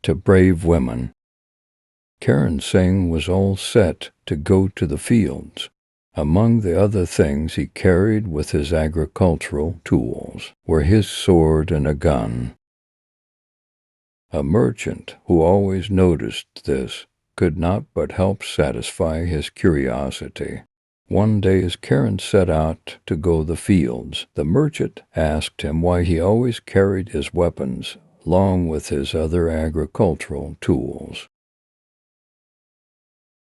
to brave women. Karan Singh was all set to go to the fields. Among the other things he carried with his agricultural tools were his sword and a gun. A merchant, who always noticed this, could not but help satisfy his curiosity. One day as Karan set out to go the fields, the merchant asked him why he always carried his weapons along with his other agricultural tools.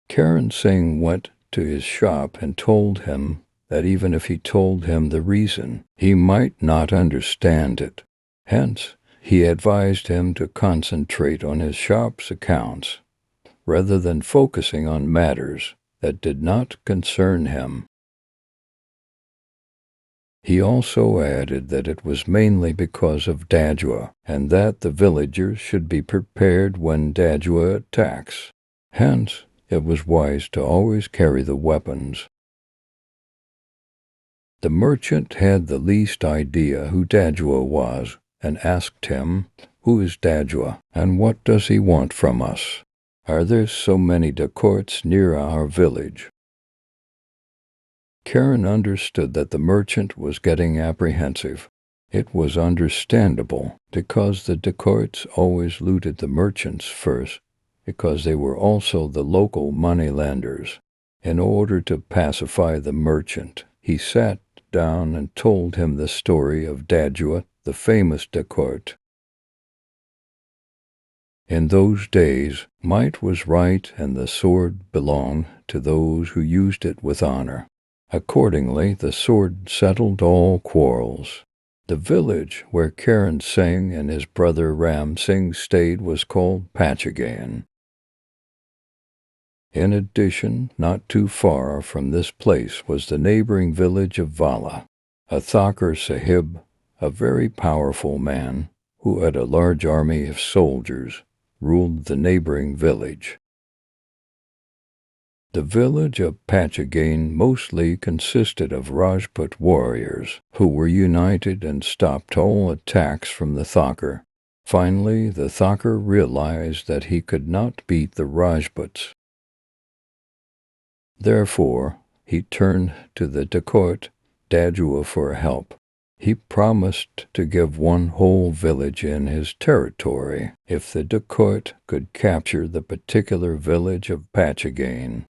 Karan Singh went to his shop and told him that even if he told him the reason, he might not understand it. Hence, he advised him to concentrate on his shop's accounts, rather than focusing on matters that did not concern him. He also added that it was mainly because of Dajua, and that the villagers should be prepared when Dajua attacks. Hence, it was wise to always carry the weapons. The merchant had the least idea who Dajua was, and asked him, "Who is Dajua, and what does he want from us? Are there so many dacoits near our village?" Karan understood that the merchant was getting apprehensive. It was understandable, because the dacoits always looted the merchants first, because they were also the local moneylenders. In order to pacify the merchant, he sat down and told him the story of Dajua, the famous dacoit. In those days, might was right and the sword belonged to those who used it with honor. Accordingly, the sword settled all quarrels. The village where Karan Singh and his brother Ram Singh stayed was called Pachagaon. In addition, not too far from this place was the neighboring village of Vala. A Thakur Sahib, a very powerful man, who had a large army of soldiers, ruled the neighboring village. The village of Pachagaon mostly consisted of Rajput warriors who were united and stopped all attacks from the Thakur. Finally, the Thakur realized that he could not beat the Rajputs. Therefore, he turned to the dacoit Dajua for help. He promised to give one whole village in his territory if the dacoit could capture the particular village of Pachagaon.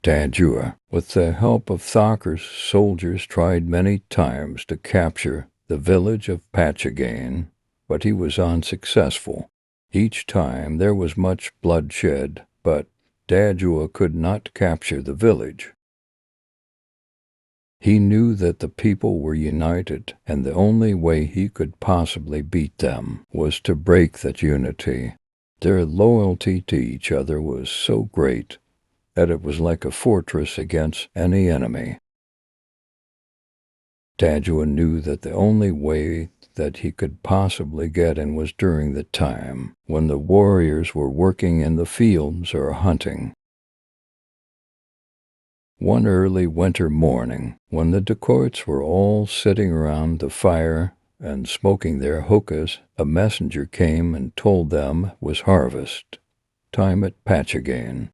Dajua, with the help of Thakur's soldiers, tried many times to capture the village of Pachagaon, but he was unsuccessful. Each time there was much bloodshed, but Dajua could not capture the village. He knew that the people were united, and the only way he could possibly beat them was to break that unity. Their loyalty to each other was so great that it was like a fortress against any enemy. Dajua knew that the only way that he could possibly get in was during the time when the warriors were working in the fields or hunting. One early winter morning, when the dacoits were all sitting around the fire and smoking their hookahs, a messenger came and told them it was harvest time at Pachagaon.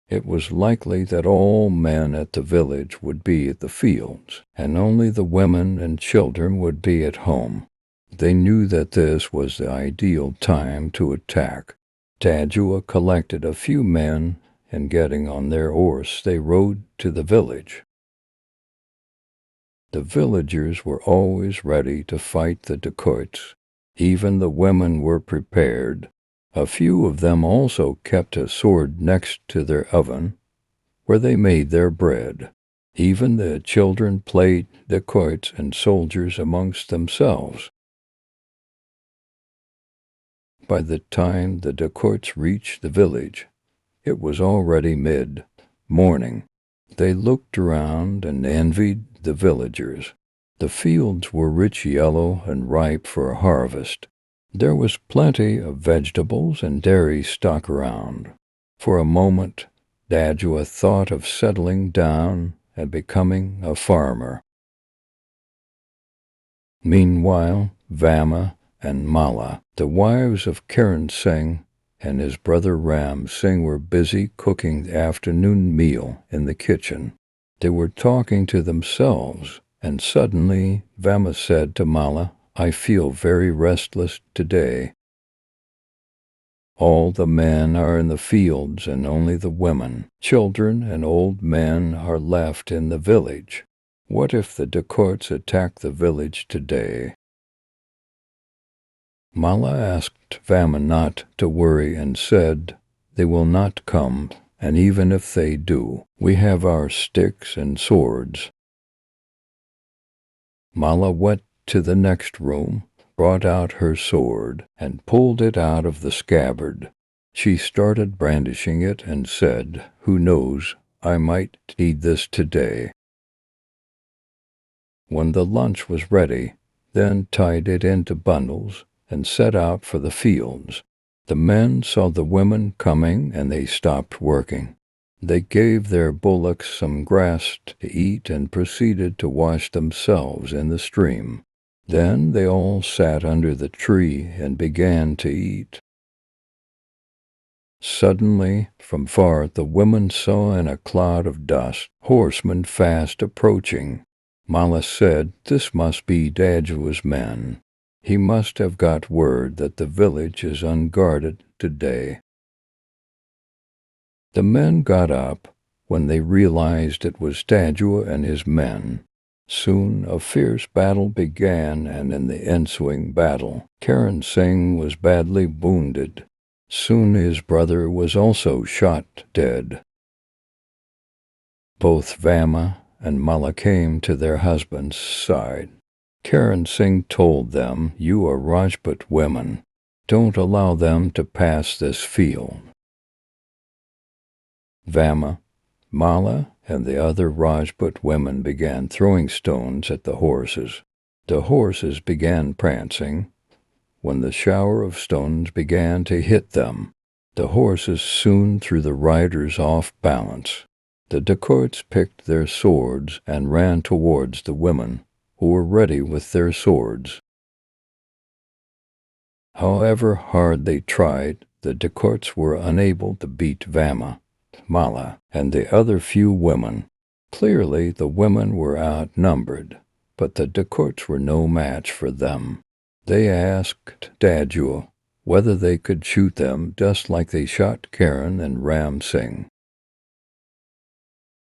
It was likely that all men at the village would be at the fields, and only the women and children would be at home. They knew that this was the ideal time to attack. Dajua collected a few men, and getting on their horse, they rode to the village. The villagers were always ready to fight the dacoits. Even the women were prepared. A few of them also kept a sword next to their oven, where they made their bread. Even the children played dacoits and soldiers amongst themselves. By the time the dacoits reached the village, it was already mid-morning. They looked around and envied the villagers. The fields were rich yellow and ripe for harvest. There was plenty of vegetables and dairy stock around. For a moment, Dajua thought of settling down and becoming a farmer. Meanwhile, Vama and Mala. The wives of Karan Singh and his brother Ram Singh were busy cooking the afternoon meal in the kitchen. They were talking to themselves, and suddenly Vama said to Mala, "I feel very restless today. All the men are in the fields and only the women, children and old men are left in the village. What if the dacoits attack the village today?" Mala asked Vama not to worry and said, "They will not come, and even if they do, we have our sticks and swords." Mala went to the next room, brought out her sword, and pulled it out of the scabbard. She started brandishing it and said, "Who knows, I might need this today." When the lunch was ready, then tied it into bundles and set out for the fields. The men saw the women coming and they stopped working. They gave their bullocks some grass to eat and proceeded to wash themselves in the stream. Then they all sat under the tree and began to eat. Suddenly, from far, the women saw in a cloud of dust horsemen fast approaching. Mala said, "This must be Dajua's men. He must have got word that the village is unguarded today." The men got up when they realized it was Dajua and his men. Soon a fierce battle began, and in the ensuing battle, Karan Singh was badly wounded. Soon his brother was also shot dead. Both Vama and Mala came to their husband's side. Karan Singh told them, "You are Rajput women. Don't allow them to pass this field." Vama, Mala, and the other Rajput women began throwing stones at the horses. The horses began prancing. When the shower of stones began to hit them, the horses soon threw the riders off balance. The dacoits picked their swords and ran towards the women, who were ready with their swords. However hard they tried, the dacoits were unable to beat Vama, Mala, and the other few women. Clearly the women were outnumbered, but the dacoits were no match for them. They asked Dajua whether they could shoot them just like they shot Karan and Ram Singh.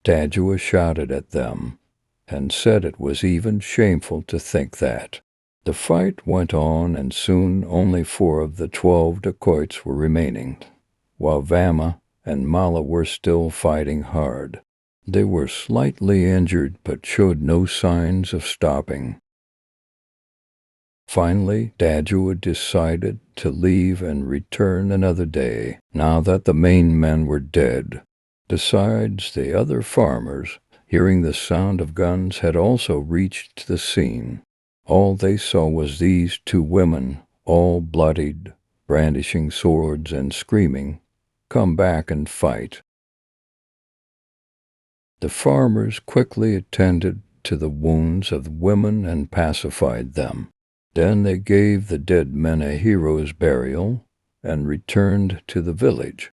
Dajua shouted at them and said it was even shameful to think that. The fight went on, and soon only 4 of the 12 dacoits were remaining, while Vama and Mala were still fighting hard. They were slightly injured but showed no signs of stopping. Finally, Dajua decided to leave and return another day, now that the main men were dead. Besides, the other farmers, hearing the sound of guns, had also reached the scene. All they saw was these 2 women, all bloodied, brandishing swords and screaming, "Come back and fight." The farmers quickly attended to the wounds of the women and pacified them. Then they gave the dead men a hero's burial and returned to the village.